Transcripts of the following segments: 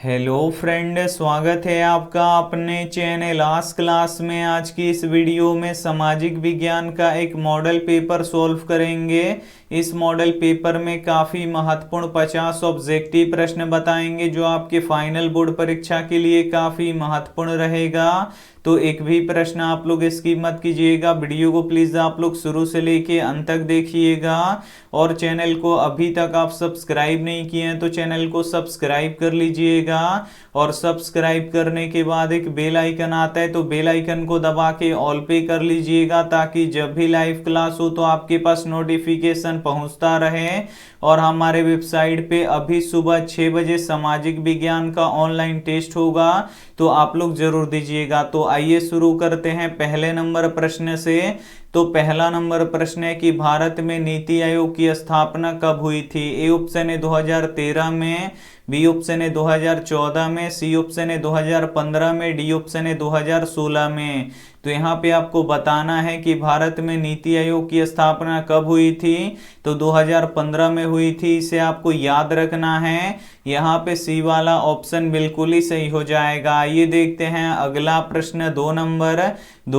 Hello friend, स्वागत है आपका अपने चैनल आज क्लास में। आज की इस वीडियो में सामाजिक विज्ञान का एक मॉडल पेपर सॉल्व करेंगे। इस मॉडल पेपर में काफ़ी महत्वपूर्ण 50 ऑब्जेक्टिव प्रश्न बताएंगे जो आपके फाइनल बोर्ड परीक्षा के लिए काफ़ी महत्वपूर्ण रहेगा। तो एक भी प्रश्न आप लोग स्किप मत कीजिएगा। वीडियो को प्लीज़ आप लोग शुरू से लेके अंत तक देखिएगा। और चैनल को अभी तक आप सब्सक्राइब नहीं किए हैं तो चैनल को सब्सक्राइब कर लीजिएगा। और सब्सक्राइब करने के बाद एक बेल आइकन आता है तो बेल आइकन को दबा के ऑल पे कर लीजिएगा, ताकि जब भी लाइव क्लास हो तो आपके पास नोटिफिकेशन पहुंचता रहे। और हमारे वेबसाइट पे अभी सुबह 6 बजे सामाजिक विज्ञान का ऑनलाइन टेस्ट होगा, तो आप लोग जरूर दीजिएगा। तो आइए शुरू करते हैं पहले नंबर प्रश्न से। तो पहला नंबर प्रश्न है कि भारत में नीति आयोग की स्थापना कब हुई थी। ए ऑप्शन है 2013 में, बी ऑप्शन है 2014 में, सी ऑप्शन है 2015 में, डी ऑप्शन है 2016 में। तो यहाँ पे आपको बताना है कि भारत में नीति आयोग की स्थापना कब हुई थी। तो 2015 में हुई थी, इसे आपको याद रखना है। यहाँ पे सी वाला ऑप्शन बिल्कुल ही सही हो जाएगा। ये देखते हैं अगला प्रश्न, दो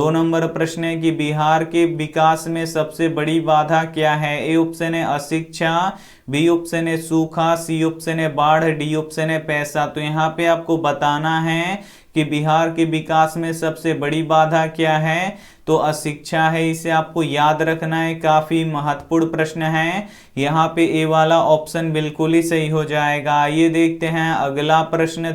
नंबर प्रश्न है कि बिहार के विकास में सबसे बड़ी बाधा क्या है। ए ऑप्शन है अशिक्षा, बी ऑप्शन है सूखा, सी ऑप्शन है बाढ़, डी ऑप्शन है पैसा। तो यहाँ पे आपको बताना है कि बिहार के विकास में सबसे बड़ी बाधा क्या है। तो अशिक्षा है, इसे आपको याद रखना है। काफी महत्वपूर्ण प्रश्न है। यहाँ पे ए वाला ऑप्शन बिल्कुल ही सही हो जाएगा। ये देखते हैं अगला प्रश्न,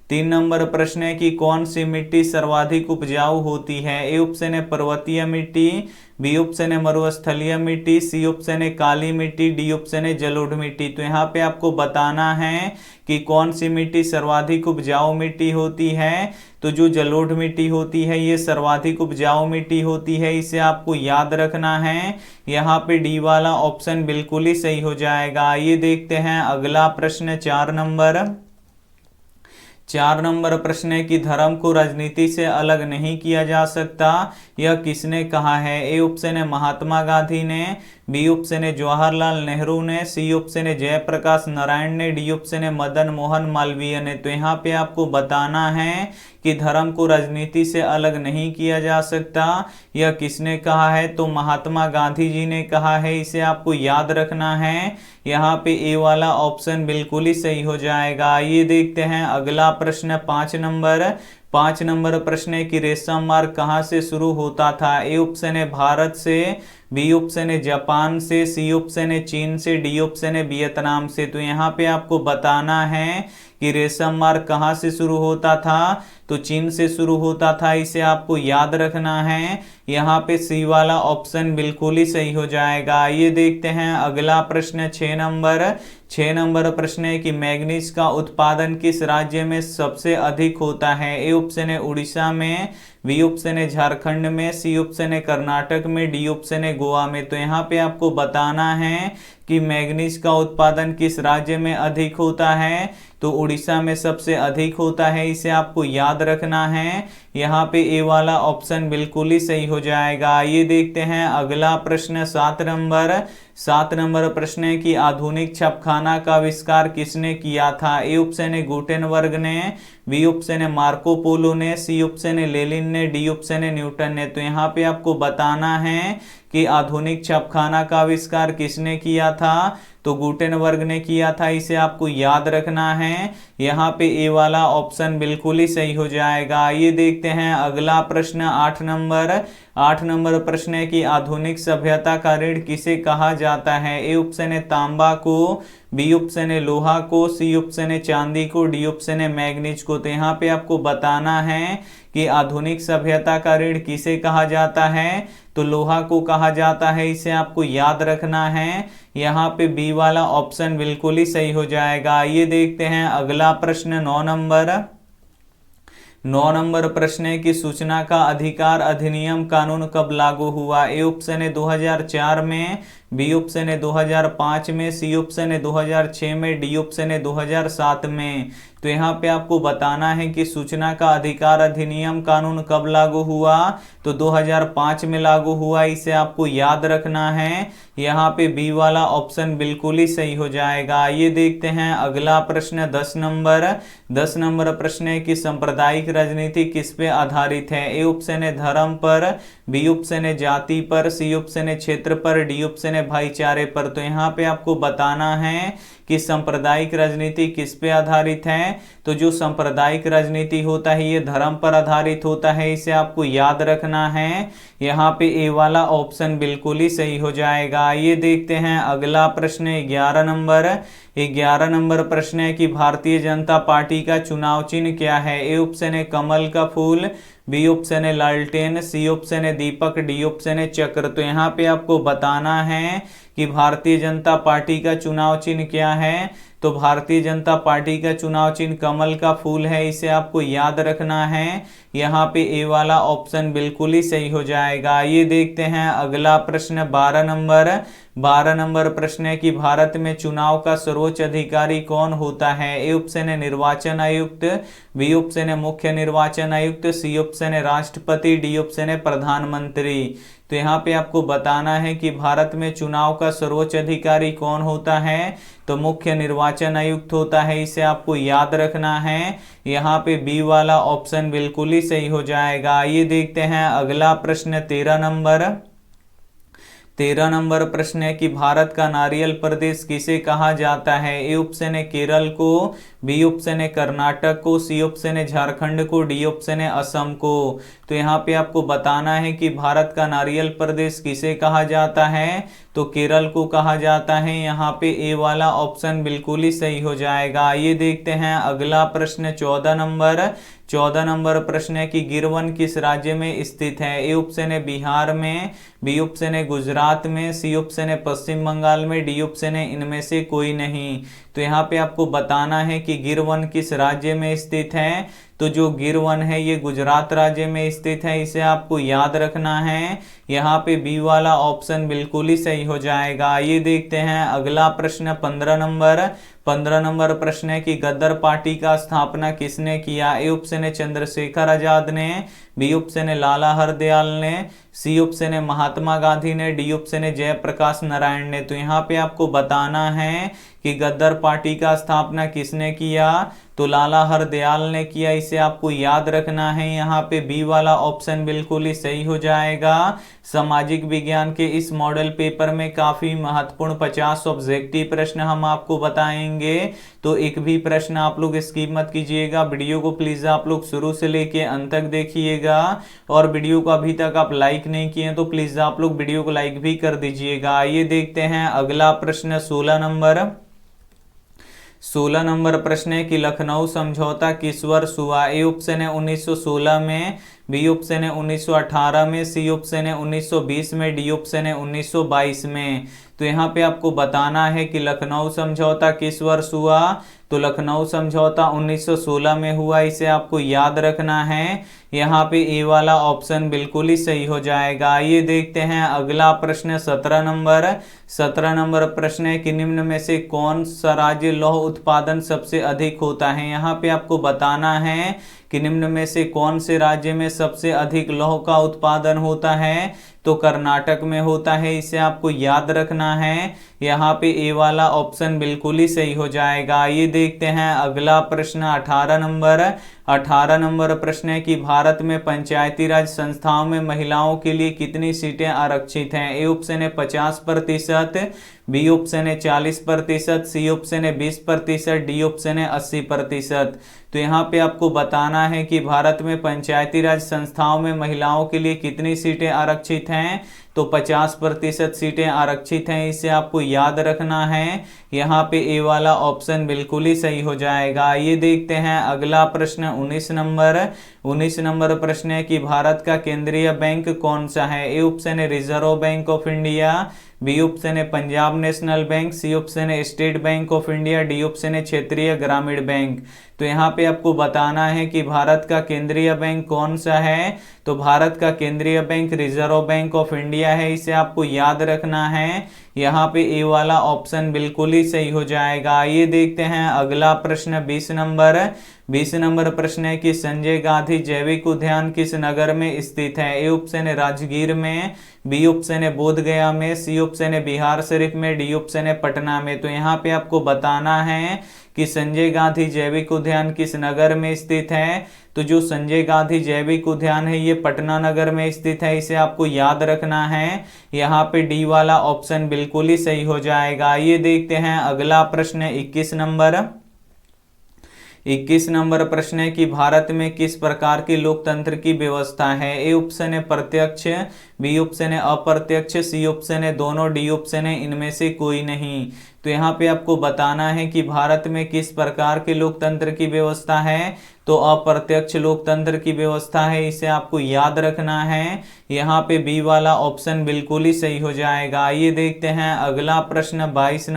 3 नंबर प्रश्न है कि कौन सी मिट्टी सर्वाधिक उपजाऊ होती है। ए ऑप्शन है पर्वतीय मिट्टी, बी ऑप्शन है मरुस्थलीय मिट्टी, सी ऑप्शन है काली मिट्टी, डी ऑप्शन है जलोढ़ मिट्टी। तो यहाँ पे आपको बताना है कि कौन सी मिट्टी सर्वाधिक उपजाऊ मिट्टी होती है। तो जो जलोढ़ मिट्टी होती है ये सर्वाधिक उपजाऊ मिट्टी होती है, इसे आपको याद रखना है। यहाँ पे डी वाला ऑप्शन बिल्कुल ही सही हो जाएगा। ये देखते हैं अगला प्रश्न, 4 नंबर प्रश्न है कि धर्म को राजनीति से अलग नहीं किया जा सकता, यह किसने कहा है। ए ऑप्शन है महात्मा गांधी ने, बी ऑप्शन है जवाहरलाल नेहरू ने, सी ऑप्शन है जयप्रकाश नारायण ने, डी ऑप्शन है मदन मोहन मालवीय ने। तो यहाँ पे आपको बताना है कि धर्म को राजनीति से अलग नहीं किया जा सकता, यह किसने कहा है। तो महात्मा गांधी जी ने कहा है, इसे आपको याद रखना है। यहाँ पे ए वाला ऑप्शन बिल्कुल ही सही हो जाएगा। ये देखते हैं अगला प्रश्न, 5 नंबर प्रश्न है कि रेशम मार्ग कहाँ से शुरू होता था। ए ऑप्शन है भारत से, बी ऑप्शन है जापान से, सी ऑप्शन है चीन से, डी ऑप्शन है वियतनाम से। तो यहाँ पे आपको बताना है कि रेशम मार्ग कहाँ से शुरू होता था। तो चीन से शुरू होता था, इसे आपको याद रखना है। यहाँ पे सी वाला ऑप्शन बिल्कुल ही सही हो जाएगा। ये देखते हैं अगला प्रश्न, 6 नंबर प्रश्न है कि मैग्नीज का उत्पादन किस राज्य में सबसे अधिक होता है। ए ऑप्शन है उड़ीसा में, बी ऑप्शन है झारखंड में, सी ऑप्शन है कर्नाटक में, डी ऑप्शन है गोवा में। तो यहाँ पे आपको बताना है कि मैग्नीज का उत्पादन किस राज्य में अधिक होता है। तो उड़ीसा में सबसे अधिक होता है, इसे आपको याद रखना है। यहाँ पे ए वाला ऑप्शन बिल्कुल ही सही हो जाएगा। ये देखते हैं अगला प्रश्न, 7 नंबर प्रश्न है कि आधुनिक छापखाना का आविष्कार किसने किया था। ए ऑप्शन है गुटेनबर्ग ने, बी ऑप्शन है मार्को पोलो ने, सी ऑप्शन है लेनिन ने, डी ऑप्शन है न्यूटन ने। तो यहाँ पे आपको बताना है कि आधुनिक छापखाना का आविष्कार किसने किया था। तो गुटेनबर्ग ने किया था, इसे आपको याद रखना है। यहाँ पे ए वाला ऑप्शन बिल्कुल ही सही हो जाएगा। ये देखते हैं अगला प्रश्न, 8 नंबर प्रश्न है कि आधुनिक सभ्यता का ऋण किसे कहा जाता है। ए ऑप्शन है तांबा को, बी ऑप्शन है लोहा को, सी ऑप्शन है चांदी को, डी ऑप्शन है मैग्नीज को। तो यहाँ पे आपको बताना है कि आधुनिक सभ्यता का ऋण किसे कहा जाता है। तो लोहा को कहा जाता है, इसे आपको याद रखना है। यहाँ पे बी वाला ऑप्शन बिल्कुल ही सही हो जाएगा। ये देखते हैं अगला प्रश्न, 9 नंबर प्रश्न है कि सूचना का अधिकार अधिनियम कानून कब लागू हुआ। ए ऑप्शन है 2004 में, बी ऑप्शन है 2005 में, सी ऑप्शन है 2006 में, डी ऑप्शन है 2007 में। तो यहाँ पे आपको बताना है कि सूचना का अधिकार अधिनियम कानून कब लागू हुआ, तो 2005 में लागू हुआ, इसे आपको याद रखना है। यहाँ पे बी वाला ऑप्शन बिल्कुल ही सही हो जाएगा। ये देखते हैं अगला प्रश्न 10 नंबर। 10 नंबर प्रश्न है कि सांप्रदायिक राजनीति किस पे आधारित है। ए ऑप्शन है धर्म पर, बी ऑप्शन है जाति पर, सी ऑप्शन है क्षेत्र पर, डी ऑप्शन है भाईचारे पर। तो यहाँ पे आपको बताना है कि सांप्रदायिक राजनीति किस पे आधारित है। तो जो सांप्रदायिक राजनीति होता है ये धर्म पर आधारित होता है, इसे आपको याद रखना है। यहाँ पे ए वाला ऑप्शन बिल्कुल ही सही हो जाएगा। ये देखते हैं अगला प्रश्न 11 नंबर। 11 नंबर प्रश्न है कि भारतीय जनता पार्टी का चुनाव चिन्ह क्या है। ए ऑप्शन है कमल का फूल, बी ऑप्शन है लालटेन, सी ऑप्शन है दीपक, डी ऑप्शन है चक्र। तो यहाँ पे आपको बताना है कि भारतीय जनता पार्टी का चुनाव चिन्ह क्या है। तो भारतीय जनता पार्टी का चुनाव चिन्ह कमल का फूल है, इसे आपको याद रखना है। यहाँ पे ए वाला ऑप्शन बिल्कुल ही सही हो जाएगा। ये देखते हैं अगला प्रश्न 12 नंबर। 12 नंबर प्रश्न है कि भारत में चुनाव का सर्वोच्च अधिकारी कौन होता है। ए ऑप्शन है निर्वाचन आयुक्त, बी ऑप्शन है मुख्य निर्वाचन आयुक्त, सी ऑप्शन है राष्ट्रपति, डी ऑप्शन है प्रधानमंत्री। तो यहाँ पे आपको बताना है कि भारत में चुनाव का सर्वोच्च अधिकारी कौन होता है। तो मुख्य निर्वाचन आयुक्त होता है, इसे आपको याद रखना है। यहाँ पे बी वाला ऑप्शन बिल्कुल ही सही हो जाएगा। ये देखते हैं अगला प्रश्न 13 नंबर। 13 नंबर प्रश्न है कि भारत का नारियल प्रदेश किसे कहा जाता है। ए ऑप्शन है केरल को, बी ऑप्शन है कर्नाटक को, सी ऑप्शन है झारखंड को, डी ऑप्शन है असम को। तो यहाँ पे आपको बताना है कि भारत का नारियल प्रदेश किसे कहा जाता है। तो केरल को कहा जाता है। यहाँ पे ए वाला ऑप्शन बिल्कुल ही सही हो जाएगा। ये देखते हैं अगला प्रश्न 14 नंबर। 14 नंबर प्रश्न है कि गिरवन किस राज्य में स्थित है। ए ऑप्शन है बिहार में, बी ऑप्शन है गुजरात में, सी ऑप्शन है पश्चिम बंगाल में, डी ऑप्शन है इनमें से कोई नहीं। तो यहाँ पे आपको बताना है कि गिरवन किस राज्य में स्थित है। तो जो गिरवन है ये गुजरात राज्य में स्थित है, इसे आपको याद रखना है। यहाँ पे बी वाला ऑप्शन बिल्कुल ही सही हो जाएगा। ये देखते हैं अगला प्रश्न 15 नंबर। 15 नंबर प्रश्न है कि गदर पार्टी का स्थापना किसने किया। ए ऑप्शन है चंद्रशेखर आजाद ने, बी ऑप्शन है लाला हरदयाल ने, सी ऑप्शन है महात्मा गांधी ने, डी ऑप्शन है जयप्रकाश नारायण ने। तो यहाँ पे आपको बताना है कि गदर पार्टी का स्थापना किसने किया। तो लाला हरदयाल ने किया, इसे आपको याद रखना है। यहाँ पे बी वाला ऑप्शन बिल्कुल ही सही हो जाएगा। सामाजिक विज्ञान के इस मॉडल पेपर में काफी महत्वपूर्ण 50 ऑब्जेक्टिव प्रश्न हम आपको बताएंगे, तो एक भी प्रश्न आप लोग स्किप मत कीजिएगा। वीडियो को प्लीज आप लोग शुरू से लेके अंत तक देखिएगा, और वीडियो को अभी तक आप लाइक नहीं किए तो प्लीज आप लोग वीडियो को लाइक भी कर दीजिएगा। ये देखते हैं अगला प्रश्न 16 नंबर। 16 नंबर प्रश्न है कि लखनऊ समझौता किस वर्ष हुआ। ए ऑप्शन है 1916 में, बी ऑप्शन है 1918 में, सी ऑप्शन है 1920 में, डी ऑप्शन है 1922 में। तो यहाँ पे आपको बताना है कि लखनऊ समझौता किस वर्ष हुआ। तो लखनऊ समझौता 1916 में हुआ, इसे आपको याद रखना है। यहाँ पे ए वाला ऑप्शन बिल्कुल ही सही हो जाएगा। ये देखते हैं अगला प्रश्न 17 नंबर। 17 नंबर प्रश्न है कि निम्न में से कौन सा राज्य लौह उत्पादन सबसे अधिक होता है। यहाँ पे आपको बताना है कि निम्न में से कौन से राज्य में सबसे अधिक लौह का उत्पादन होता है। तो कर्नाटक में होता है, इसे आपको याद रखना है। यहाँ पे ए वाला ऑप्शन बिल्कुल ही सही हो जाएगा। ये देखते हैं अगला प्रश्न 18 नंबर। 18 नंबर प्रश्न है कि भारत में पंचायती राज संस्थाओं में महिलाओं के लिए कितनी सीटें आरक्षित हैं। ए ऑप्शन है 50%, बी ऑप्शन है 40%, सी ऑप्शन है 20%, डी ऑप्शन है 80%। तो यहाँ पे आपको बताना है कि भारत में पंचायती राज संस्थाओं में महिलाओं के लिए कितनी सीटें आरक्षित हैं। तो 50% सीटें आरक्षित हैं, इसे आपको याद रखना है। यहाँ पे ए वाला ऑप्शन बिल्कुल ही सही हो जाएगा। ये देखते हैं अगला प्रश्न 19 नंबर। 19 नंबर प्रश्न है कि भारत का केंद्रीय बैंक कौन सा है। ए ऑप्शन है Reserve Bank of India, B option है Punjab National Bank, C option है State Bank of India, D option है क्षेत्रीय ग्रामीण बैंक। तो यहाँ पे आपको बताना है कि भारत का केंद्रीय बैंक कौन सा है। तो भारत का केंद्रीय bank reserve Bank of India है, इसे आपको याद रखना है। यहाँ पे ए वाला ऑप्शन बिल्कुल ही सही हो जाएगा। ये देखते हैं अगला प्रश्न 20 नंबर प्रश्न है कि संजय गांधी जैविक उद्यान किस नगर में स्थित है? ए ऑप्शन है राजगीर में, बी ऑप्शन है बोध गया में, सी ऑप्शन है बिहार शरीफ में, डी ऑप्शन है पटना में। तो यहाँ पे आपको बताना है कि संजय गांधी जैविक उद्यान किस नगर में स्थित है। तो जो संजय गांधी जैविक उद्यान है ये पटना नगर में स्थित है, इसे आपको याद रखना है। यहाँ पे डी वाला ऑप्शन बिल्कुल ही सही हो जाएगा। ये देखते हैं अगला प्रश्न 21 नंबर प्रश्न है कि भारत में किस प्रकार की लोकतंत्र की व्यवस्था है? ए ऑप्शन है प्रत्यक्ष, बी ऑप्शन है अप्रत्यक्ष, सी ऑप्शन है दोनों, डी ऑप्शन है इनमें से कोई नहीं। तो यहाँ पे आपको बताना है कि भारत में किस प्रकार के लोकतंत्र की व्यवस्था है। तो अप्रत्यक्ष लोकतंत्र की व्यवस्था है, इसे आपको याद रखना है। यहाँ पे बी वाला ऑप्शन बिल्कुल ही सही हो जाएगा। ये देखते हैं अगला प्रश्न 22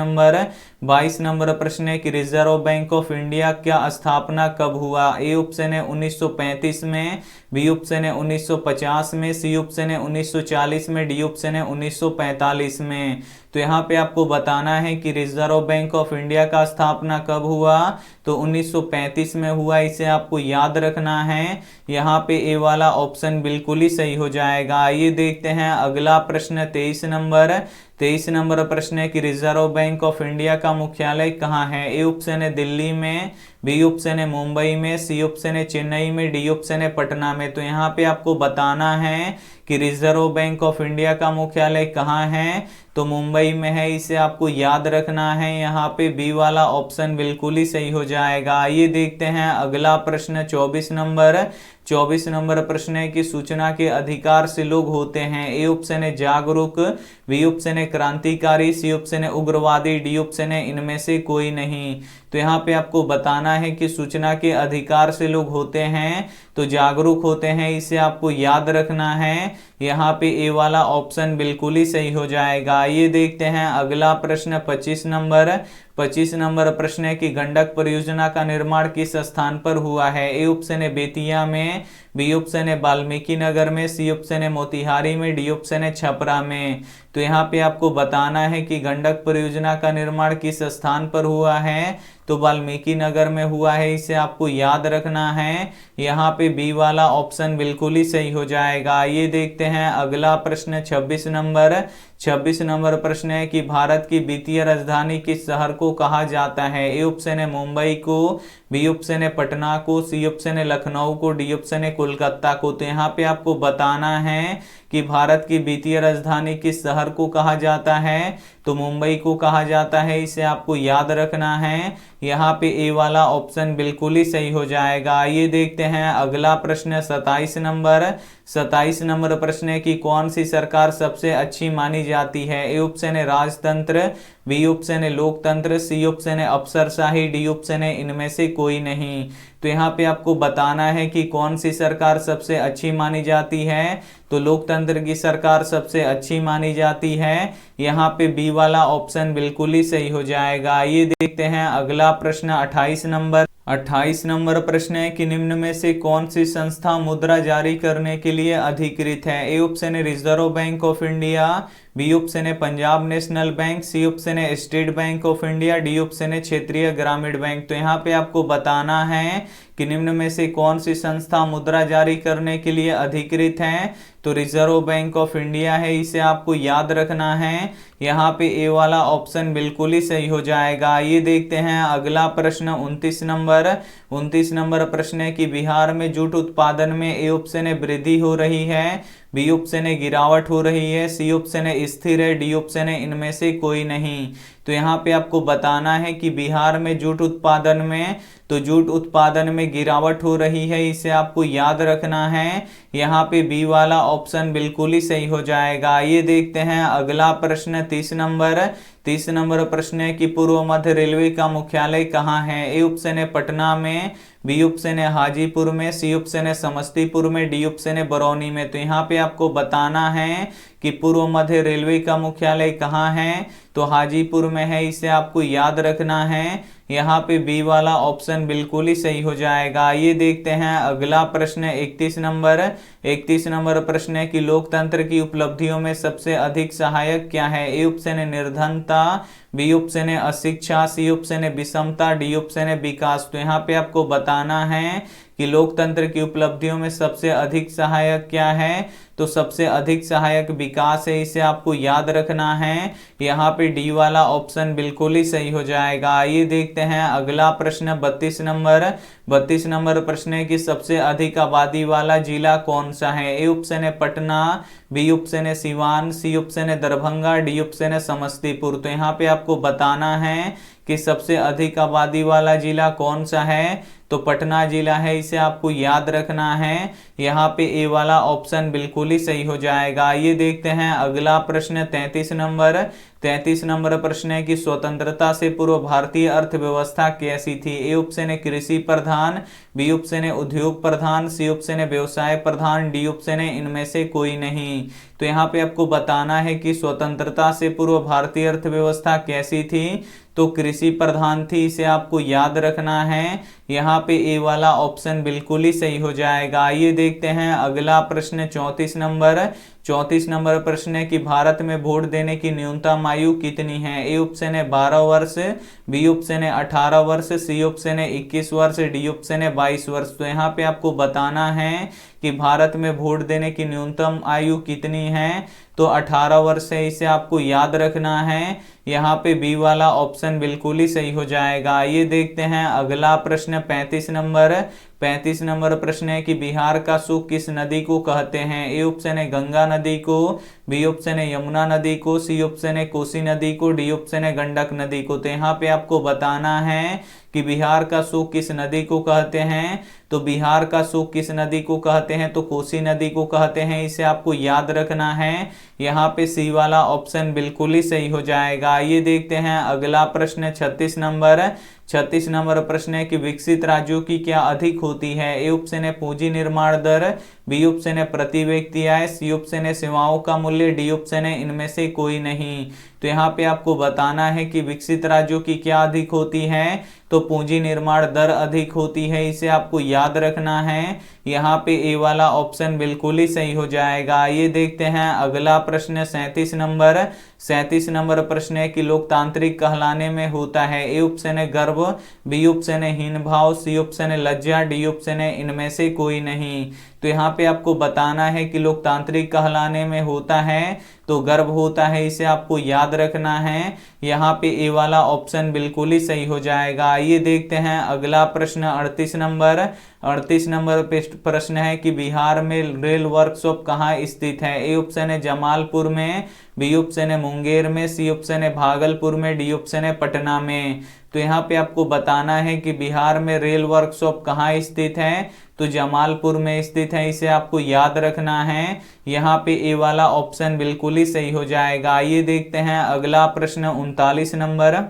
नंबर प्रश्न है कि रिजर्व बैंक ऑफ इंडिया का स्थापना कब हुआ? ए ऑप्शन है 1935 में, बी ऑप्शन है 1950 में, सी ऑप्शन है 1940 में, डी ऑप्शन है 1945 में। तो यहाँ पे आपको बताना है कि रिजर्व बैंक ऑफ इंडिया का स्थापना कब हुआ? तो 1935 में हुआ, इसे आपको याद रखना है। यहाँ पे ए वाला ऑप्शन बिल्कुल ही सही हो जाएगा। ये देखते हैं अगला प्रश्न 23 नंबर प्रश्न है कि रिजर्व बैंक ऑफ इंडिया का मुख्यालय कहाँ है? ए ऑप्शन है दिल्ली में, बी ऑप्शन है मुंबई में, सी ऑप्शन है चेन्नई में, डी ऑप्शन है पटना में। तो यहाँ पे आपको बताना है कि रिजर्व बैंक ऑफ इंडिया का मुख्यालय कहाँ है? तो मुंबई में है, इसे आपको याद रखना है। यहाँ पे बी वाला ऑप्शन बिल्कुल ही सही हो जाएगा। ये देखते हैं अगला प्रश्न 24 नंबर प्रश्न है कि सूचना के अधिकार से लोग होते हैं। ए ऑप्शन है जागरूक, बी ऑप्शन है क्रांतिकारी, सी ऑप्शन है उग्रवादी, डी ऑप्शन है इनमें से कोई नहीं। तो यहाँ पे आपको बताना है कि सूचना के अधिकार से लोग होते हैं तो जागरूक होते हैं, इसे आपको याद रखना है। यहाँ पे ए वाला ऑप्शन बिल्कुल ही सही हो जाएगा। ये देखते हैं अगला प्रश्न 25 नंबर प्रश्न है कि गंडक परियोजना का निर्माण किस स्थान पर हुआ है? ए ऑप्शन है बेतिया में, बी ऑप्शन है वाल्मीकि नगर में, सी ऑप्शन है मोतिहारी में, डी ऑप्शन है छपरा में। तो यहाँ पे आपको बताना है कि गंडक परियोजना का निर्माण किस स्थान पर हुआ है? तो वाल्मीकि नगर में हुआ है, इसे आपको याद रखना है। यहाँ पे बी वाला ऑप्शन बिल्कुल ही सही हो जाएगा। ये देखते हैं अगला प्रश्न 26 नंबर प्रश्न है कि भारत की वित्तीय राजधानी किस शहर को कहा जाता है? ए ऑप्शन है मुंबई को, बी ऑप्शन है पटना को, सी ऑप्शन है लखनऊ को, डी ऑप्शन है कोलकाता को। तो यहाँ पे आपको बताना है कि भारत की वित्तीय राजधानी किस शहर को कहा जाता है? तो मुंबई को कहा जाता है, इसे आपको याद रखना है। यहाँ पे ए वाला ऑप्शन बिल्कुल ही सही हो जाएगा। ये देखते हैं अगला प्रश्न 27 नंबर प्रश्न है कि कौन सी सरकार सबसे अच्छी मानी जाती है? ए ऑप्शन है राजतंत्र, बी ऑप्शन है लोकतंत्र, सी ऑप्शन है अफसरशाही, डी ऑप्शन है इनमें से कोई नहीं। तो यहाँ पे आपको बताना है कि कौन सी सरकार सबसे अच्छी मानी जाती है। तो लोकतंत्र की सरकार सबसे अच्छी मानी जाती है। यहाँ पे बी वाला ऑप्शन बिल्कुल ही सही हो जाएगा। ये देखते हैं अगला प्रश्न 28 नंबर प्रश्न है कि निम्न में से कौन सी संस्था मुद्रा जारी करने के लिए अधिकृत है? ए ऑप्शन है Reserve Bank of India, B option है Punjab National Bank, C option है State Bank of India, D option है क्षेत्रीय ग्रामीण बैंक। तो यहाँ पे आपको बताना है कि निम्न में से कौन सी संस्था मुद्रा जारी करने के लिए अधिकृत है। तो रिजर्व बैंक ऑफ इंडिया है, इसे आपको याद रखना है। यहाँ पे ए वाला ऑप्शन बिल्कुल ही सही हो जाएगा। ये देखते हैं अगला प्रश्न 29 नंबर प्रश्न है कि बिहार में जूट उत्पादन में ए ऑप्शन है वृद्धि हो रही है, बी ऑप्शन है गिरावट हो रही है, सी ऑप्शन है स्थिर है, डी ऑप्शन है इनमें से कोई नहीं। तो यहाँ पे आपको बताना है कि बिहार में जूट उत्पादन में गिरावट हो रही है, इसे आपको याद रखना है। यहाँ पे बी वाला ऑप्शन बिल्कुल ही सही हो जाएगा। ये देखते हैं अगला प्रश्न 30 नंबर प्रश्न है कि पूर्व मध्य रेलवे का मुख्यालय कहाँ है? ए ऑप्शन है पटना में, बी ऑप्शन है हाजीपुर में, सी ऑप्शन है समस्तीपुर में, डी ऑप्शन है बरौनी में। तो यहाँ पे आपको बताना है कि पूर्व मध्य रेलवे का मुख्यालय कहाँ है? तो हाजीपुर में है, इसे आपको याद रखना है। यहाँ पे बी वाला ऑप्शन बिल्कुल ही सही हो जाएगा। ये देखते हैं अगला प्रश्न 31 नंबर। 31 नंबर प्रश्न है कि लोकतंत्र की उपलब्धियों में सबसे अधिक सहायक क्या है? ए ऑप्शन है निर्धनता, बी ऑप्शन है अशिक्षा, सी ऑप्शन है विषमता, डी ऑप्शन है विकास। तो यहाँ पे आपको बताना है कि लोकतंत्र की उपलब्धियों में सबसे अधिक सहायक क्या है? तो सबसे अधिक सहायक विकास है, इसे आपको याद रखना है। यहाँ पे डी वाला ऑप्शन बिल्कुल ही सही हो जाएगा। ये देखते हैं अगला प्रश्न 32 नंबर। 32 नंबर प्रश्न है कि सबसे अधिक आबादी वाला जिला कौन सा है? ए ऑप्शन है पटना, बी ऑप्शन है सिवान, सी ऑप्शन है दरभंगा, डी ऑप्शन है समस्तीपुर। तो यहाँ पे आपको बताना है कि सबसे अधिक आबादी वाला जिला कौन सा है? तो पटना जिला है, इसे आपको याद रखना है। यहाँ पे ए वाला ऑप्शन बिल्कुल ही सही हो जाएगा। ये देखते हैं अगला प्रश्न 33 नंबर। 33 नंबर प्रश्न है कि स्वतंत्रता से पूर्व भारतीय अर्थव्यवस्था कैसी थी? ए ऑप्शन है कृषि प्रधान, बी ऑप्शन है उद्योग प्रधान, सी ऑप्शन है व्यवसाय प्रधान, डी ऑप्शन है इनमें से कोई नहीं। तो यहाँ पे आपको बताना है कि स्वतंत्रता से पूर्व भारतीय अर्थव्यवस्था कैसी थी? तो कृषि प्रधान थी, इसे आपको याद रखना है। यहाँ पे ए वाला ऑप्शन बिल्कुल ही सही हो जाएगा। ये देखते हैं अगला प्रश्न 34 नंबर। 34 नंबर प्रश्न है कि भारत में वोट देने की न्यूनतम आयु कितनी है? ए ऑप्शन है 12 वर्ष, बी ऑप्शन है 18 वर्ष, सी ऑप्शन है 21 वर्ष, डी ऑप्शन है 22 वर्ष। तो यहाँ पे आपको बताना है कि भारत में वोट देने की न्यूनतम आयु कितनी है? तो 18 वर्ष है, इसे आपको याद रखना है। यहाँ पे बी वाला ऑप्शन बिल्कुल ही सही हो जाएगा। ये देखते हैं अगला प्रश्न 35 नंबर। 35 नंबर प्रश्न है कि बिहार का सुख किस नदी को कहते हैं? ए ऑप्शन है गंगा नदी को, बी ऑप्शन है यमुना नदी को, सी ऑप्शन है कोसी नदी को, डी ऑप्शन है गंडक नदी को। तो यहाँ पे आपको बताना है कि बिहार का सुख किस नदी को कहते हैं? तो बिहार का सुख किस नदी को कहते हैं? तो कोसी नदी को कहते हैं, इसे आपको याद रखना है। यहाँ पे सी वाला ऑप्शन बिल्कुल ही सही हो जाएगा। ये देखते हैं अगला प्रश्न 36 नंबर। 36 नंबर प्रश्न है कि विकसित राज्यों की क्या अधिक होती है? ए ऑप्शन है पूंजी निर्माण दर, बी ऑप्शन है प्रति व्यक्ति आय, सी ऑप्शन है सेवाओं का मूल्य, डी ऑप्शन है इनमें से कोई नहीं। तो यहाँ पे आपको बताना है कि विकसित राज्यों की क्या अधिक होती है? तो पूंजी निर्माण दर अधिक होती है, इसे आपको याद रखना है। यहाँ पे ए वाला ऑप्शन बिल्कुल ही सही हो जाएगा। ये देखते हैं अगला प्रश्न 37 नंबर। 37 नंबर प्रश्न है कि लोकतांत्रिक कहलाने में होता है? ए ऑप्शन है गर्व, बी ऑप्शन है हीन भाव, सी ऑप्शन है लज्जा, डी ऑप्शन है इनमें से कोई नहीं। तो यहाँ पे आपको बताना है कि लोकतांत्रिक कहलाने में होता है तो गर्व होता है, इसे आपको याद रखना है। यहाँ पे ए वाला ऑप्शन बिल्कुल ही सही हो जाएगा। ये देखते हैं अगला प्रश्न 38 नंबर। 38 नंबर प्रश्न है कि बिहार में रेल वर्कशॉप कहाँ स्थित है? ए ऑप्शन है जमालपुर में, बी ऑप्शन है मुंगेर में, सी ऑप्शन है भागलपुर में, डी ऑप्शन है पटना में। तो यहाँ पे आपको बताना है कि बिहार में रेल वर्कशॉप कहाँ स्थित है? तो जमालपुर में स्थित है, इसे आपको याद रखना है। यहाँ पे ए वाला ऑप्शन बिल्कुल ही सही हो जाएगा। ये देखते हैं अगला प्रश्न 39 नंबर।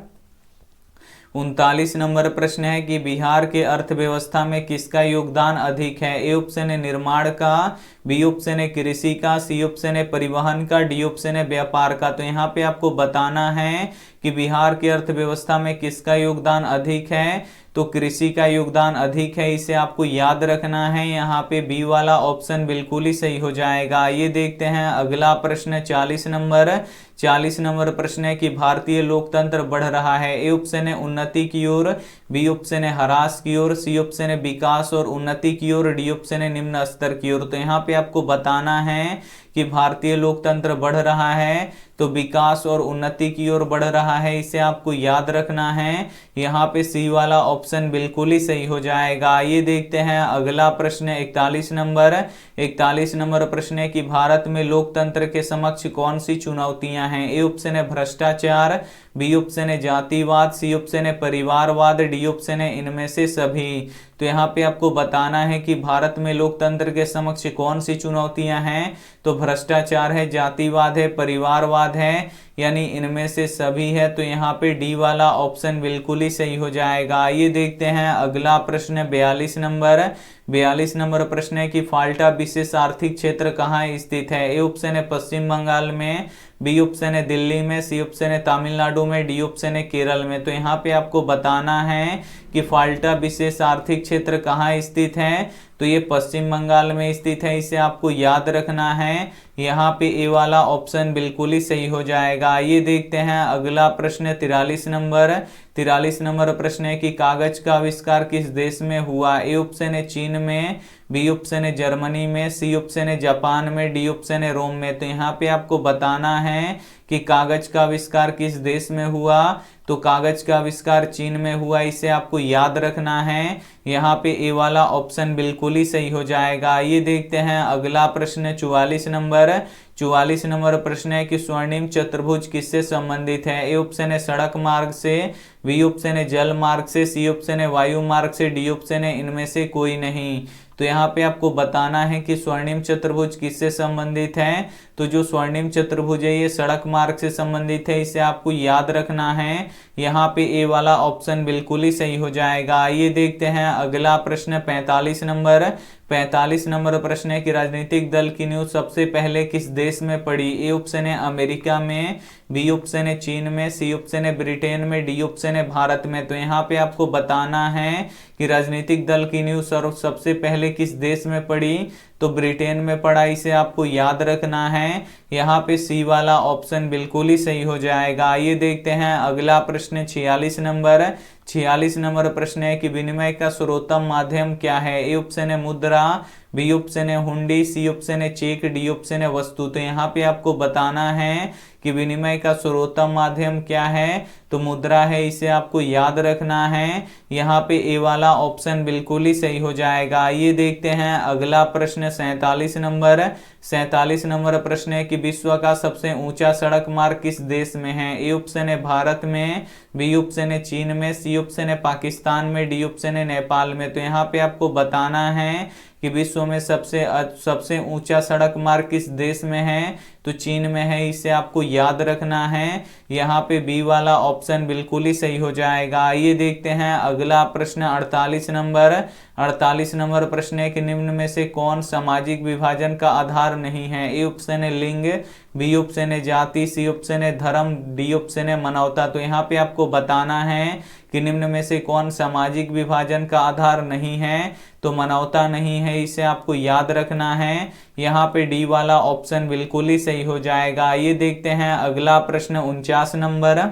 39 नंबर प्रश्न है कि बिहार के अर्थव्यवस्था में किसका योगदान अधिक है? ए ऑप्शन है निर्माण का, बी ऑप्शन है कृषि का, सी ऑप्शन है परिवहन का, डी ऑप्शन है व्यापार का। तो यहाँ पे आपको बताना है कि बिहार की अर्थव्यवस्था में किसका योगदान अधिक है? तो कृषि का योगदान अधिक है, इसे आपको याद रखना है। यहाँ पे बी वाला ऑप्शन बिल्कुल ही सही हो जाएगा। ये देखते हैं अगला प्रश्न 40 नंबर। 40 नंबर प्रश्न है कि भारतीय लोकतंत्र बढ़ रहा है? ए ऑप्शन है उन्नति की ओर, बी ऑप्शन है ह्रास की ओर, सी ऑप्शन है विकास और उन्नति की ओर, डी ऑप्शन है निम्न स्तर की ओर। तो यहाँ पे आपको बताना है कि भारतीय लोकतंत्र बढ़ रहा है तो विकास और उन्नति की ओर बढ़ रहा है, इसे आपको याद रखना है। यहाँ पे सी वाला ऑप्शन बिल्कुल ही सही हो जाएगा। ये देखते हैं अगला प्रश्न 41 नंबर। 41 नंबर प्रश्न है कि भारत में लोकतंत्र के समक्ष कौन सी चुनौतियां हैं? ए ऑप्शन है भ्रष्टाचार, बी ऑप्शन है जातिवाद, सी ऑप्शन है परिवारवाद, डी ऑप्शन है इनमें से सभी। तो यहाँ पे आपको बताना है कि भारत में लोकतंत्र के समक्ष कौन सी चुनौतियां हैं? तो भ्रष्टाचार है, जातिवाद है, परिवारवाद है यानी इनमें से सभी है, तो यहाँ पे डी वाला ऑप्शन बिल्कुल ही सही हो जाएगा। आइए देखते हैं अगला प्रश्न 42 नंबर। 42 नंबर प्रश्न है कि फाल्टा विशेष आर्थिक क्षेत्र कहाँ स्थित है। ए ऑप्शन है पश्चिम बंगाल में, बी ऑप्शन है दिल्ली में, सी ऑप्शन है तमिलनाडु में, डी ऑप्शन है केरल में। तो यहाँ पे आपको बताना है कि फाल्टा विशेष आर्थिक क्षेत्र कहाँ स्थित है। तो ये पश्चिम बंगाल में स्थित है, इसे आपको याद रखना है। यहाँ पे ए वाला ऑप्शन बिल्कुल ही सही हो जाएगा। ये देखते हैं अगला प्रश्न 43 नंबर। 43 नंबर प्रश्न है कि कागज का आविष्कार किस देश में हुआ। ए ऑप्शन है चीन में, बी ऑप्शन है जर्मनी में, सी ऑप्शन है जापान में, डी ऑप्शन है रोम में। तो यहाँ पे आपको बताना है कि कागज का आविष्कार किस देश में हुआ। तो कागज का आविष्कार चीन में हुआ, इसे आपको याद रखना है। यहाँ पे ए वाला ऑप्शन बिल्कुल ही सही हो जाएगा। ये देखते हैं अगला प्रश्न 44 नंबर। 44 नंबर प्रश्न है कि स्वर्णिम चतुर्भुज किससे संबंधित है। ए ऑप्शन है सड़क मार्ग से, बी ऑप्शन है जल मार्ग से, सी ऑप्शन है वायु मार्ग से, डी ऑप्शन है इनमें से कोई नहीं। तो यहाँ पे आपको बताना है कि स्वर्णिम चतुर्भुज किससे संबंधित है। तो जो स्वर्णिम चतुर्भुज है ये सड़क मार्ग से संबंधित है, इसे आपको याद रखना है। यहाँ पे ए वाला ऑप्शन बिल्कुल ही सही हो जाएगा। आइए देखते हैं अगला प्रश्न 45 नंबर। 45 नंबर प्रश्न है कि राजनीतिक दल की नींव सबसे पहले किस देश में पड़ी। ए ऑप्शन है अमेरिका में, बी ऑप्शन है चीन में, सी ऑप्शन है ब्रिटेन में, डी ऑप्शन है भारत में। तो यहाँ पे आपको बताना है कि राजनीतिक दल की नींव सबसे पहले किस देश में पड़ी। तो ब्रिटेन में पड़ा, इसे आपको याद रखना है। यहाँ पे सी वाला ऑप्शन बिल्कुल ही सही हो जाएगा। ये देखते हैं अगला प्रश्न 46 नंबर। 46 नंबर प्रश्न है कि विनिमय का सर्वोत्तम माध्यम क्या है। ए ऑप्शन है मुद्रा, बी ऑप्शन है हुंडी, सी ऑप्शन है चेक, डी ऑप्शन है वस्तु। तो यहाँ पे आपको बताना है कि विनिमय का सर्वोत्तम माध्यम क्या है। तो मुद्रा है, इसे आपको याद रखना है। यहाँ पे ए वाला ऑप्शन बिल्कुल ही सही हो जाएगा। ये देखते हैं अगला प्रश्न 47 नंबर। 47 नंबर प्रश्न है कि विश्व का सबसे ऊंचा सड़क मार्ग किस देश में है। ए ऑप्शन है भारत में, बी ऑप्शन है चीन में, सी ऑप्शन है पाकिस्तान में, डी ऑप्शन है नेपाल में। तो यहाँ पे आपको बताना है कि विश्व में सबसे ऊंचा सड़क मार्ग किस देश में है। तो चीन में है, इसे आपको याद रखना है। यहाँ पे बी वाला ऑप्शन बिल्कुल ही सही हो जाएगा। ये देखते हैं अगला प्रश्न 48 नंबर। 48 नंबर प्रश्न है कि निम्न में से कौन सामाजिक विभाजन का आधार नहीं है। ए ऑप्शन है लिंग, बी ऑप्शन है जाति, सी ऑप्शन है धर्म, डी ऑप्शन है मानवता। तो यहाँ पे आपको बताना है कि निम्न में से कौन सामाजिक विभाजन का आधार नहीं है। तो मानवता नहीं है, इसे आपको याद रखना है। यहाँ पे डी वाला ऑप्शन बिल्कुल ही सही हो जाएगा। ये देखते हैं अगला प्रश्न 49 नंबर।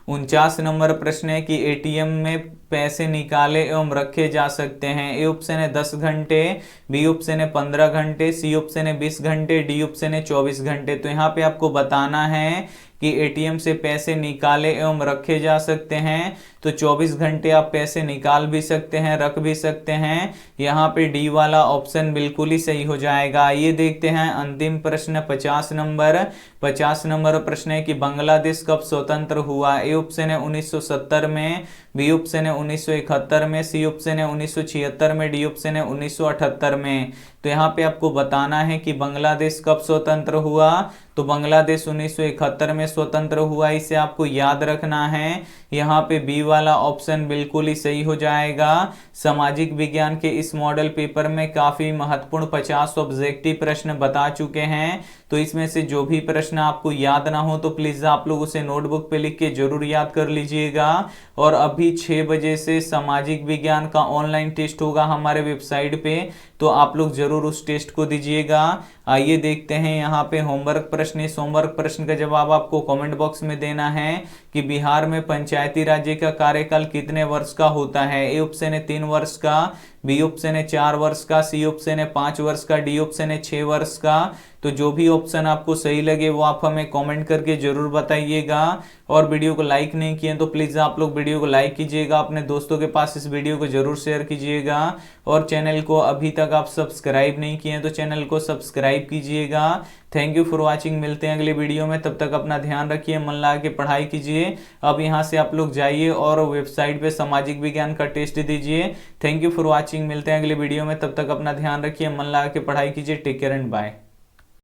49 नंबर प्रश्न है कि एटीएम में पैसे निकाले एवं रखे जा सकते हैं। ए ऑप्शन है 10 घंटे, बी ऑप्शन है 15 घंटे, सी ऑप्शन है 20 घंटे, डी ऑप्शन है 24 घंटे। तो यहाँ पे आपको बताना है कि एटीएम से पैसे निकाले एवं रखे जा सकते हैं। तो 24 घंटे आप पैसे निकाल भी सकते हैं, रख भी सकते हैं। यहाँ पे डी वाला ऑप्शन बिल्कुल ही सही हो जाएगा। ये देखते हैं अंतिम प्रश्न 50 नंबर। 50 नंबर प्रश्न है कि बांग्लादेश कब स्वतंत्र हुआ। ए ऑप्शन है 1970 में, बी ऑप्शन है 1971 में, सी ऑप्शन है 1976 में, डी ऑप्शन है 1978 में। तो यहाँ पे आपको बताना है कि बांग्लादेश कब स्वतंत्र हुआ। तो बांग्लादेश 1971 में स्वतंत्र हुआ, इसे आपको याद रखना है। यहाँ पे बी वाला ऑप्शन बिल्कुल ही सही हो जाएगा। सामाजिक विज्ञान के इस मॉडल पेपर में काफी महत्वपूर्ण 50 ऑब्जेक्टिव प्रश्न बता चुके हैं। तो इसमें से जो भी प्रश्न आपको याद ना हो तो प्लीज आप लोग उसे नोटबुक पे लिख के जरूर याद कर लीजिएगा। और अभी 6 बजे से सामाजिक विज्ञान का ऑनलाइन टेस्ट होगा हमारे वेबसाइट पे, तो आप लोग जरूर उस टेस्ट को दीजिएगा। आइए देखते हैं यहाँ पे होमवर्क प्रश्न। इस होमवर्क प्रश्न का जवाब आपको कमेंट बॉक्स में देना है कि बिहार में पंचायती राज्य का कार्यकाल कितने वर्ष का होता है। ए ऑप्शन है 3 वर्ष का, बी ऑप्शन है 4 वर्ष का, सी ऑप्शन है 5 वर्ष का, डी ऑप्शन है 6 वर्ष का। तो जो भी ऑप्शन आपको सही लगे वो आप हमें कमेंट करके जरूर बताइएगा। और वीडियो को लाइक नहीं किए तो प्लीज आप लोग वीडियो को लाइक कीजिएगा, अपने दोस्तों के पास इस वीडियो को जरूर शेयर कीजिएगा। और चैनल को अभी तक आप सब्सक्राइब नहीं किए तो चैनल को सब्सक्राइब कीजिएगा। Thank you for watching. मिलते हैं अगले वीडियो में, तब तक अपना ध्यान रखिए, मन लगा के पढ़ाई कीजिए। अब यहाँ से आप लोग जाइए और वेबसाइट पे सामाजिक विज्ञान का टेस्ट दीजिए। Thank you for watching. मिलते हैं अगले वीडियो में, तब तक अपना ध्यान रखिए, मन लगा के पढ़ाई कीजिए। Take care and bye.